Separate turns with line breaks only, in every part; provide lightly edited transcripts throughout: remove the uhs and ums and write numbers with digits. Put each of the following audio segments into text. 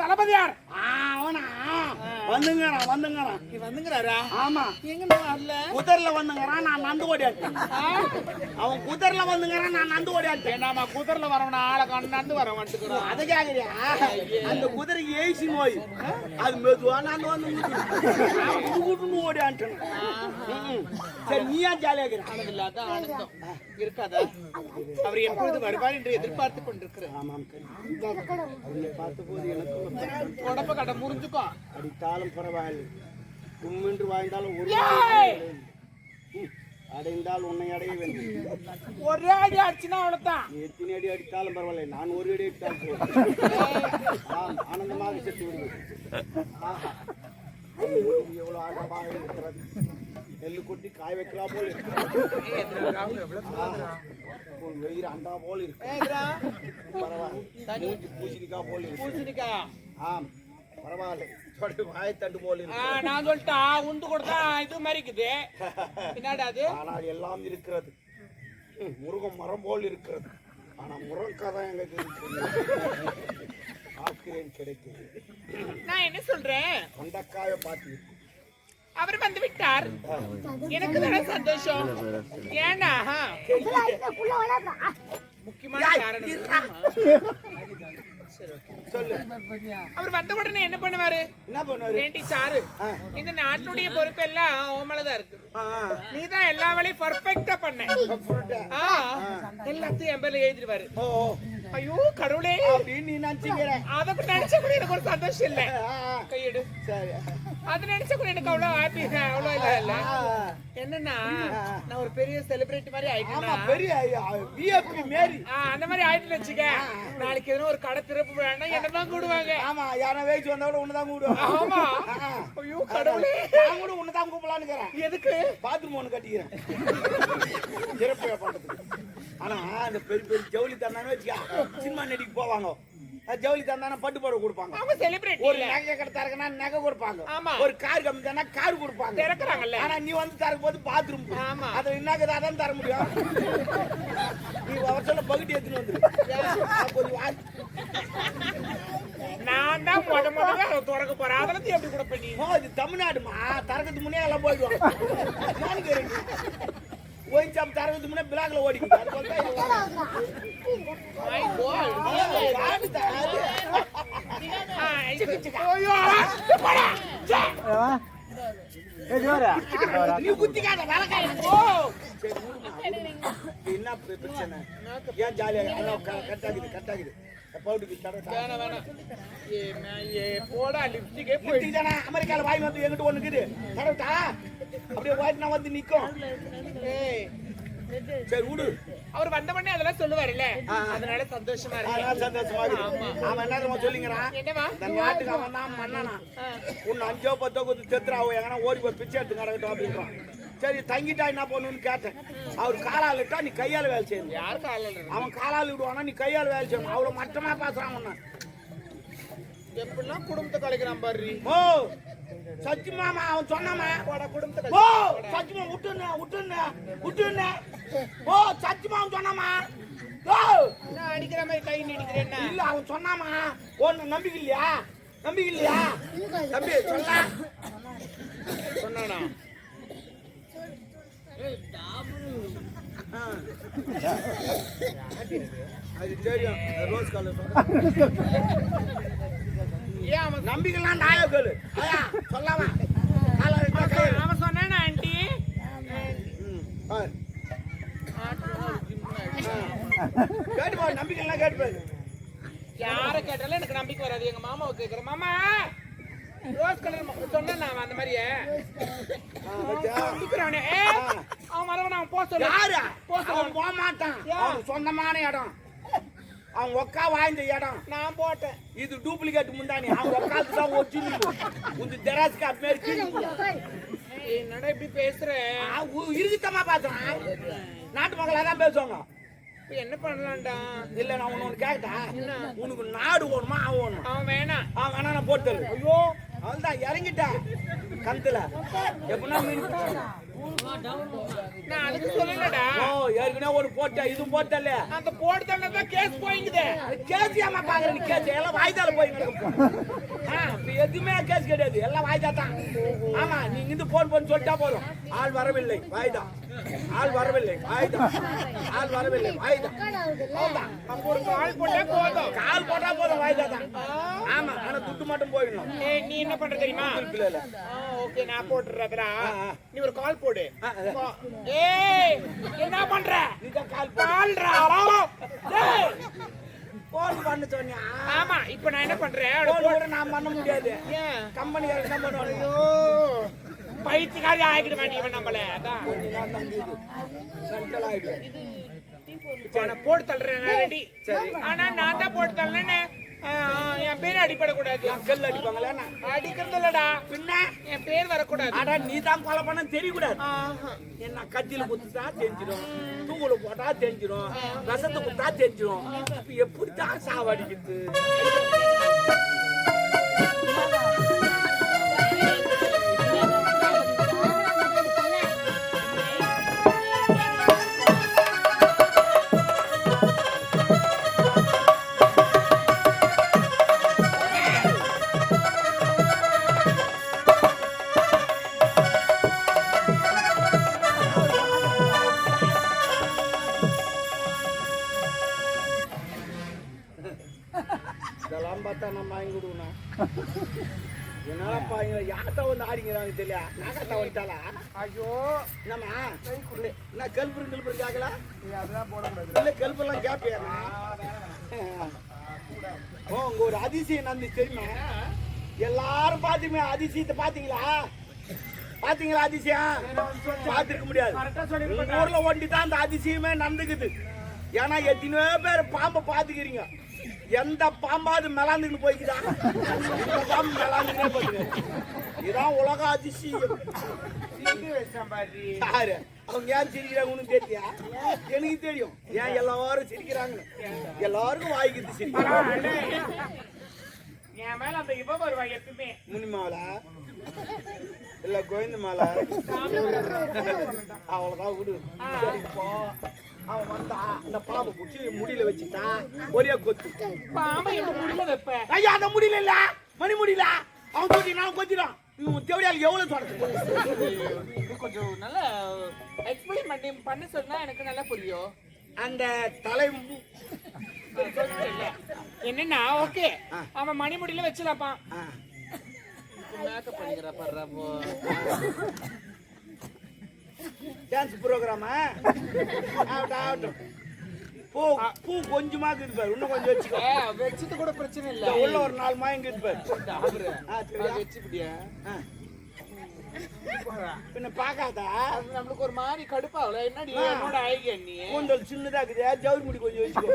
தளபதியார்
வந்துங்கிறாரா?
ஆமா,
எங்க வரல?
குதிரைல வந்துங்கிறான், நான் நந்து ஓடியாட்டேன். அவன் குதிரைல வந்துங்கிறான், நான் நந்து ஓடியாட்டேன்.
நாம குதிரைல வரவன ஆளை கண்டு வர வந்துக்கிறோம்.
அதை கேக்குறியா? அந்த குதிரை ஏசி நோய் அது மெதுவா நான் வந்து ஓடியாட்டேன். சரி, நீ ஏன் ஜாலியா
இல்லாத ஆனந்தம் இருக்காதா? அவர் எப்பொழுது வருவார் என்று எதிர்பார்த்து கொண்டிருக்கிறேன்.
ஆமாம், பார்த்த போது எனக்கு
உடம்ப கடை முறிஞ்சுக்கோ.
அடித்தாலும் பரவாயில்லை, கும்மென்று வாழ்ந்தாலும் ஒரு அடைந்தால் உன்னை அடைய வேண்டும்.
ஒரே அடி அடிச்சுனா அவ்வளவுதான்.
எத்தனை அடி அடித்தாலும் பரவாயில்லை, நான் ஒரு அடி அடித்தாலும் ஆனந்தமாக செத்து விடுவேன். எவ்வளவு ஆழமாக இருக்கிறது. நெல்லு கொட்டி காய வைக்கலாம் போல் வெயிறு அண்டா போல் இருக்கு. பரவாயில்ல, பூசணிக்காய் போல்
பூசணிக்கா.
ஆம், பரவாயில்ல, வாயத்தண்டு போல் இருக்கு.
நான் சொல்லிட்டா உண்டு கொடுத்தா இது மாதிரி இருக்குது. என்னடா அது?
ஆனால் எல்லாம் இருக்கிறது. முருகம் மரம் போல் இருக்கிறது. ஆனா முருங்கதான் எங்க ஆக்கிறேன் கிடைக்குது.
நான் என்ன சொல்றேன்,
கொண்டக்காய பாத்தி
அவர் வந்து விட்டார். எனக்கு தானே சந்தோஷம். ஏன்னா முக்கியமான காரணம்
சொல்லு.
அவர் வந்த உடனே என்ன பண்ணுவாரு?
என்ன பண்ணுவாரு?
வேண்டி சாரு, இந்த நாட்டுடைய பொறுப்பு எல்லாம் ஓமலதான் இருக்கு. நீதான் எல்லா வேலையும் பர்ஃபெக்டா பண்ண. எல்லாத்தையும் என் பேர்ல எழுதிடுவாரு. ஐயோ கடவுளே,
நீ நினைச்சீங்க.
அதை நினைச்ச கூட எனக்கு ஒரு சந்தோஷம் இல்ல. கையெடு.
சரி,
அது நினைச்ச கூட எனக்கு அவ்வளவு ஹாப்பி, அவ்வளவு இல்ல. என்னன்னா நான் ஒரு பெரிய செலிபிரிட்டி மாதிரி ஆயிட்டேன்.
பெரிய விஐபி மேரி
அந்த மாதிரி ஆயிட்டு வச்சுக்க. நாளைக்கு எதுவும் ஒரு கடை திறப்பு வேணா என்னதான் கூடுவாங்க.
ஆமா, யாரும் வேச்சு வந்தா கூட உன்னதான் கூடுவாங்க.
ஆமா. ஐயோ கடவுளே,
நான் கூட உன்னதான் கூப்பிடலான்னு இருக்கிறேன்.
எதுக்கு?
பாத்ரூம் ஒண்ணு கட்டிக்கிறேன் சிறப்பு பண்றதுக்கு. ஆனா அந்த பெரிய பெரிய ஜவுளி தந்தானே வச்சுக்கா, சினிமா நடிக்கு போவாங்க. ஜவுளி தந்தானே பட்டு போட கொடுப்பாங்க.
அவங்க செலிபிரிட்டி.
ஒரு நகை கடை தரக்குன்னா நகை கொடுப்பாங்க. ஒரு கார் கம்மி தானே கார் கொடுப்பாங்க.
திறக்கிறாங்கல்ல.
ஆனா நீ வந்து தரக்கும் போது பாத்ரூம். அதை என்னக்கு அதான் தர முடியும். நீ அவர் சொல்ல பகுதி எடுத்துன்னு வந்துரு. கொஞ்சம்
நான் தான் முதல்ல அதை திறக்க போறேன். அதெல்லாம் எப்படி கூட பண்ணி?
இது தமிழ்நாடுமா, தரக்கத்துக்கு முன்னே எல்லாம் போயிடுவாங்க. ஓய்ச்சாம் தரகத்துக்கு முன்னே பிளாக்ல ஓடிக்கிட்டு என்ன பிரச்சனை? ஏன் ஜாலியாக கட்டாக்குது கட்டாக்குது அமெரிக்கால வாய் வந்து எங்கிட்ட ஒண்ணு இருக்குது. அப்படியே வாய்ட்டு நான் வந்து நிக்கும். சரி விடு.
அவர் வந்த உடனே அதெல்லாம் சொல்லுவாருல்ல, அதனால சந்தோஷமா இருக்கு.
சந்தோஷமா இருக்கு. அவன் என்ன சொல்லிங்கிறான், இந்த நாட்டுக்கு அவன் தான் மன்னனா. உன்னை 5 10 கொடுத்து செத்துறாவோ எங்கன்னா ஓடி போய் பிச்சை எடுத்து கிடக்கட்டும் அப்படின்றான். சரி தங்கிட்டா என்ன பண்ணுன்னு கேட்டேன். அவர் காலால் விட்டா நீ கையால வேலை செய்யணும்.
யாரு காலால்?
அவன் காலால் விடுவானா நீ கையால் வேலை செய்யணும். அவ்வளவு மட்டமா பேசுறான். ஒண்ணு
எப்படிலாம் குடும்பத்தை கலைக்கிறான் பாரு.
ஓ சச்சி மாமா அவன் சொன்னாமா குடும்பத்தை. ஓ சச்சிமா விட்டுன்னு விட்டுன்னு விட்டுன்னு. ஓ சச்சி மாமன் சொன்னாமா.
நான் அடிக்கிற மாதிரி கை நீடிக்கிறேன்.
இல்ல அவன் சொன்னாமா. ஒன்னு நம்பிக்கை இல்லையா? நம்பிக்கை இல்லையா தம்பி? சொல்ல
சொன்னானா?
அது தெரியும். ரோஸ் கலர் நம்பிக்கலாம். நாயா கேளு சொல்லாமா.
அவன் சொன்னானா ஆண்டி?
கேட்டுப்பாரு, நம்பிக்கலாம் கேட்டுப்பாரு.
யார கேட்டாலும் எனக்கு நம்பிக்கை வராது. எங்க மாமாவை கேட்கிறேன். மாமா ரோஸ் கலர் சொன்னா அந்த மாதிரியே அவன் வரவன் அவன் போக சொல்ல.
அவன் போக மாட்டான். அவன் சொந்தமான இடம், அவன் ஒக்கா வாய்ந்த இடம்.
நான் போட்டேன்.
இது டூப்ளிகேட் முண்டானி. அவன் ஒக்காத்து தான் ஒரிஜினல். உங்க ஜெராஸ்கா பேருக்கு
என்னடா இப்படி பேசுறேன்?
இருக்குத்தமா பேசுறான். நாட்டு மக்களா தான் பேசுவாங்க.
என்ன பண்ணலாம்டா?
இல்ல நான் ஒண்ணு கேட்டா, உனக்கு நாடு ஓணுமா அவன் ஓணுமா?
அவன் வேணாம்.
அவன் வேணா நான் போட்டு. ஐயோ அவன் தான் இறங்கிட்டா கந்துல எப்படின்னா மீன்
நான் அதுக்கு சொல்லலடா.
ஓ ஏற்கனவே ஒரு போட்ட இதுவும் போட்டல
அந்த போட்டு தான் கேஸ் போயிங்குது.
கேஸ் ஏமா பாக்குற நீ கேஸ் எல்லாம் வாய்தால போய் இப்ப எதுவுமே கேஸ் கிடையாது எல்லாம் வாய்தா தான். ஆமா நீங்க இந்த போன் பண்ணி சொல்லிட்டா போதும் ஆள் வரவில்லை வாய்தா ஆள் வரவில்லை வாய்தா ஆள் வரவில்லை வாய்தா
நம்ம ஒரு கால் போட்டா போதும்.
கால் போட்டா போதும் வாய்தா தான். ஆமா ஆனா துட்டு மட்டும் போயிடணும்.
ஏய் நீ என்ன பண்ற தெரியுமா?
இல்ல
ஓகே நான் போட்டுறேன்டா. நீ ஒரு கால் போடு.
ஆ.
ஏய் என்ன பண்ற?
நீ தான் கால்
கால்ரா.
டேய் போன் பண்ண சொன்னியா?
ஆமா இப்போ நான் என்ன பண்றேன்?
போன் கூட நான் பண்ண முடியாது.
ஏன்
கம்பெனி என்ன பண்ணுவாங்க?
ஐயோ பைத்தியக்காரி ஆகிட மாட்டீங்க நம்மள. அதான்
கொஞ்ச நேரம் தான் இது சென்ட்ரல் ஆயிடு.
நான் போட்டு தள்ளுறேன் ரெடி. சரி ஆனா நான் தான் போட்டு தள்ளனே. என் பேர் அடிபடக்கூடாது.
கல் அடிப்பாங்களா?
அடிக்கிறது இல்லடா.
பின்ன
என் பேர் வரக்கூடாது.
அட நீ தான் கொலை பண்ண தெரியக்கூடாது. என்ன கத்தியில குத்துட்டா தெரிஞ்சிடும், தூக்குல போட்டா தெரிஞ்சிடும், விஷத்தை குத்தா தெரிஞ்சிடும். இப்ப எப்படித்தான் சாவடிக்குது? இதெல்லாம் பார்த்தா நம்ம வாங்கி விடுவோம். என்னப்பா யார்கிட்ட வந்து ஆடிங்கிறாங்க தெரியல. நாகத்தா வந்துட்டாளா?
ஐயோ
என்னம்மா என்ன கல்புரு கேட்கல? இல்ல கல்பெல்லாம் கேப்பியா? ஓ உங்க ஒரு அதிசயம் நடந்துச்சு தெரியுமா? எல்லாரும் பாத்தீங்க அதிசயத்தை பாத்தீங்களா? பாத்தீங்களா அதிசயம்? பாத்துருக்க முடியாது. உங்க ஊர்ல ஒண்டி தான் அந்த அதிசயமே நடந்துக்குது. ஏன்னா எத்தனையோ பேர் பாம்பை பாத்துக்கிறீங்க. எந்த பாம்பாவது மெலாந்துன்னு போய்க்குதா? இந்த பாம்பு மெலாந்துனே போகுது. இதான் உலக அதிசயம். யாரு அவங்க ஏன் சிரிக்கிறாங்க உனக்கு தெரியா? எனக்கு தெரியும் ஏன் எல்லாரும் சிரிக்கிறாங்க. எல்லாருக்கும் வாய்க்குது சிரிக்கிறாங்க.
என் மேல அந்த இவ வருவா எப்பவுமே.
முனிமாவல இல்ல கோவிந்த மாலை அவ்வளவுதான் விடு. அவன் வந்தா இந்த பாம்பு குச்சி முடியல வச்சுட்டா ஒரே கொத்து.
பாம்பை எப்படி முடியல வைப்ப?
ஐயா அந்த முடியல இல்ல மணி முடியல அவன் கொத்தி நான் கொத்திடும். தேவடியால் எவ்வளவு சொல்றது?
கொஞ்சம் நல்லா எக்ஸ்பிளைன் பண்ணி சொன்னா எனக்கு நல்லா புரியும்.
அந்த தலை
என்னன்னா ஓகே அவன் மணி முடியல வச்சிடலாப்பா. மேக்கப் பண்ணிக்கிறா பண்றப்போ
டான்ஸ் ப்ரோக்ராமா? ஆகட்டும். பூ பூ கொஞ்சமா இருக்குது. இன்னும் கொஞ்சம் வச்சுக்கோ.
வச்சது கூட பிரச்சனை இல்ல.
உள்ள ஒரு 4 மாயம் இருக்குது.
வச்சுப்பிடியா?
பின்ன பாக்காதா?
அது நம்மளுக்கு ஒரு மாதிரி கடுப்பாகல. என்னடி என்னோட ஐடியா நீ?
கூந்தல் சின்னதா இருக்குது. ஜவுரி முடி கொஞ்சம் வச்சுக்கோ.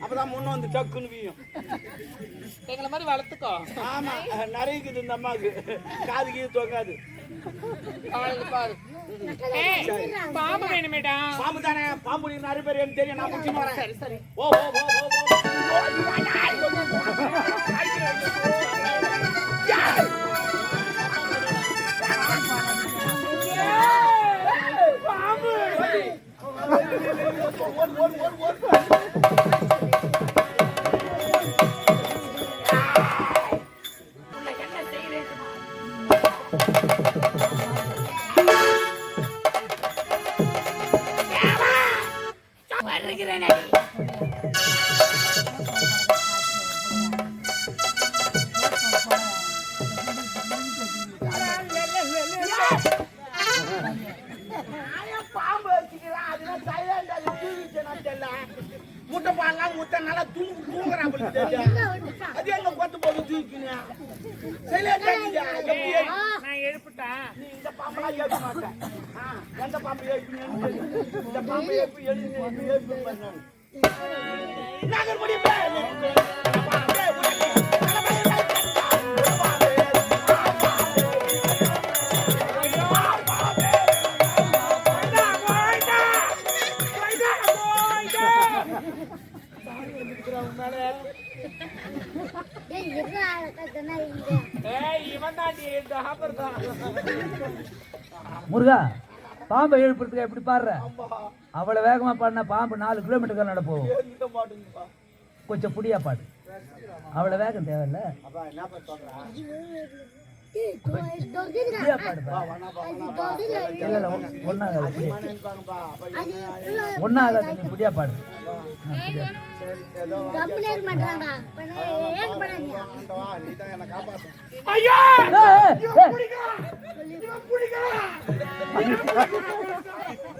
அப்பதான் முன்ன வந்து டக்குன்னு வீயும்.
எங்களை மாதிரி வளர்த்துக்கோ.
ஆமா நிறைய இருக்குது இந்த அம்மாவுக்கு. காது கீது தொங்காது.
பாரு பாம்பு வேணுமேடா.
பாம்பு தானே? பாம்பு நிறைய பேர் எனக்கு தெரியும். நான் முடிச்சு வரேன்.
சரி சரி.
ஓ ஓ ஓ முட்டை பால்லாம் முட்டை நல்லா தூங்குறான். அது எங்க கொத்து போது தூக்கினா
நான் எழுப்பிட்டேன்.
நீ இந்த பாம்பெல்லாம் எழுப்ப மாட்டேன். எந்த பாம்பு எழுப்பினு இந்த பாம்பு எழுப்பி எழுப்பி பண்ணாங்க. நாங்கள் முடியும்
முருகா பாம்பை எழுப்புறதுக்கு எப்படி பாடுற
ஆமா
அவ்வளவு வேகமா பாடினா பாம்பு 4 கிலோமீட்டர் நட போகும்
எந்த மாட்டுங்கப்பா
கொஞ்சம் புடியா பாடு அவ்வளவு வேகம் தேவையில்ல
அப்பா என்ன பண்ண சொல்றா
புடியா பாடுப்பா இல்ல ஒன்னாகாது
நினைப்பாங்கப்பா அப்ப
ஒன்னாகாது நீ புடியா பாடு
ஆண்டவா நீதான் என்ன காப்பாத்து
ஐயா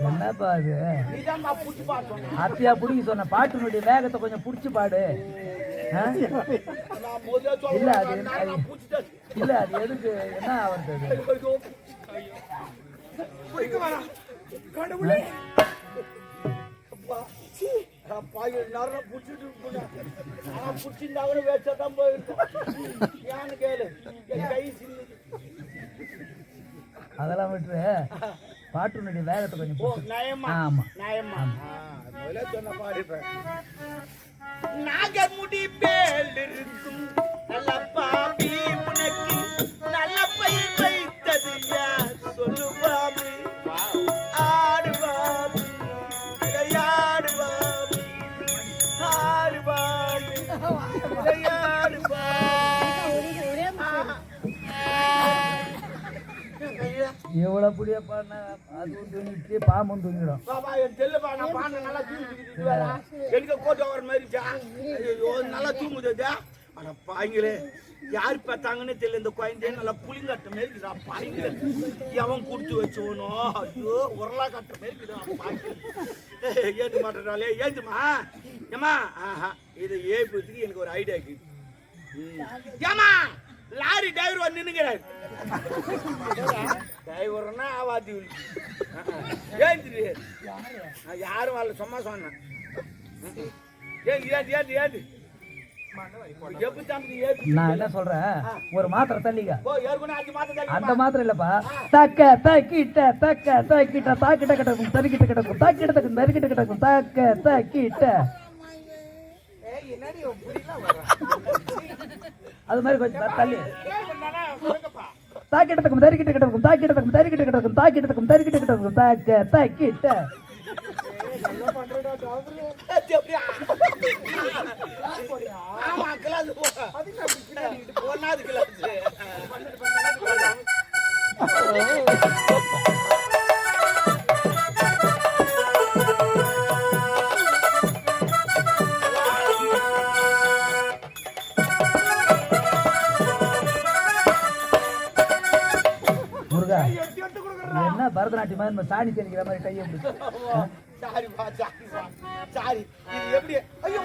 என்னப்பா அது
நீதான் நான் புடிச்சு பாட்டு
அத்தியா புடிக்க சொன்ன பாட்டினுடைய வேகத்தை கொஞ்சம் புடிச்சு பாடு ஆ?
நான் முதல்ல
இல்ல
சொல்றேன்
அது
நான் புடிச்சிட்டேன்
இல்ல அது எதுக்கு என்ன ஆகுறது
புடிக்க வேணாம் கடவுளே அப்பா சீ அப்பா எல்லாரும் புடிச்சிட்டு போனா நான் புடிச்சிருந்தா கூட வேஸ்டா தான் போயிருக்கும் ஏன்னு கேளு என் கை சின்னது
அதெல்லாம் விட்டுரு பாட்டினுடைய வேகத்தை கொஞ்சம்
ஓ
புடிச்சு
நயமா
ஆமா
நயமா முதல்ல சொன்ன பாருப்பேன் நாகமுடி மேல் இருக்கும் நல்ல பாபி உனக்கு நல்ல பயிர் வைத்தது யார் சொல்லுவாமி ஆடுவாமி விளையாடுவாமி ஆடுவாமி
எவ்வளவு புடியா பாடினா அதுவும் தூங்கிட்டு பாம்பும் தூங்கிடும்
பாபா என் செல்லுப்பா நான் பாண்ட நல்லா தூங்குது வேற எனக்கு கோட்டை வர மாதிரிச்சா ஐயோ நல்லா தூங்குது ஆனா பாய்ங்களே யார் பார்த்தாங்கன்னு தெரியல இந்த குழந்தைய நல்லா புளிங்கட்ட மாதிரி இருக்குதா பாய்ங்களே எவன் குடுத்து வச்சவனோ ஐயோ உரலா கட்ட மாதிரி இருக்குதா பாய்ங்க ஏந்து மாட்டாலே ஏந்துமா ஏமா ஆஹா இதை ஏற்படுறதுக்கு எனக்கு ஒரு ஐடியா இருக்குது ஏமா லாரி டிரைவர் வந்து நின்னுங்கிறாரு டிரைவர்னா ஆவாதி ஏந்திரு யாரும் வரல சும்மா சொன்னேன் ஏது ஏது ஏது எப்படி தம்பி ஏது
நான் என்ன சொல்றேன் ஒரு மாத்திரை தள்ளிக்க
ஓ ஏற்கனவே 5 மாதம்
அந்த மாத்திரை இல்லப்பா தக்க தக்கிட்ட தக்க தக்கிட்ட தாக்கிட்ட கிடக்கும் தரிக்கிட்ட கிடக்கும் தாக்கிட்ட தக்கும் தரிக்கிட்ட கிடக்கும் தக்க தக்கிட்ட
என்னடி புரியல வர
அது மாதிரி கொஞ்சம் தள்ளி
என்னன்னா சொல்லுங்கப்பா
தாக்கிட்டதுக்கும் தரிக்கிட்ட கிடக்கும் தாக்கிட்டதுக்கும் தரிக்கிட்ட கிடக்கும் தாக்கிட்டதுக்கும் தரிக்கிட்ட கிடக்கும் தாக்க தக்கிட்ட
ஆமா கிளாஸ் ஒன்னாவது கிளாஸ்
முருகா என்ன பரதநாட்டியம் மாதிரி நம்ம சாணி தெளிக்கிற மாதிரி கையை பிடிச்சி
சாரிப்பா சாரிப்பா சாரி இது எப்படி ஐயோ